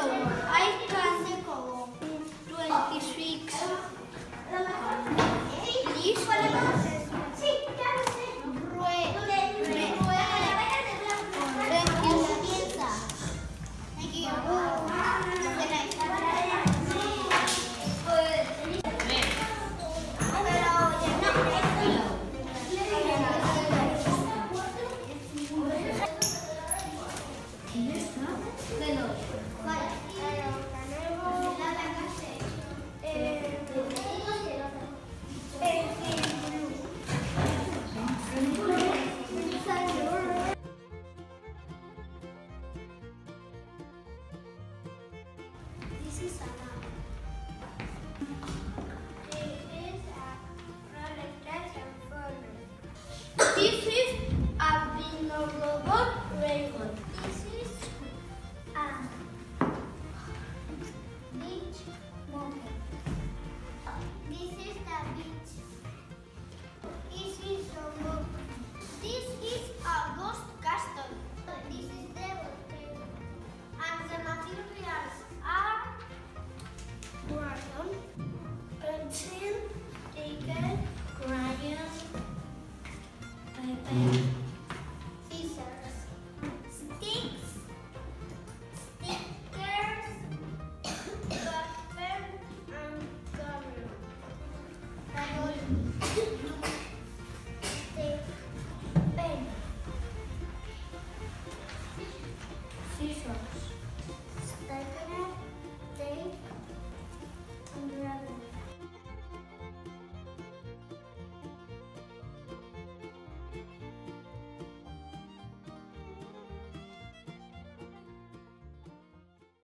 I can 26. Please. Thank you. This is Anna. This is a reflection furnace. This is a Vinolobot rainbow. This is a beach mountain. This is the beach. This is a book. This is a ghost castle. This is the volcano. And the materials are crayon, pencil, sticker, crayon, paper.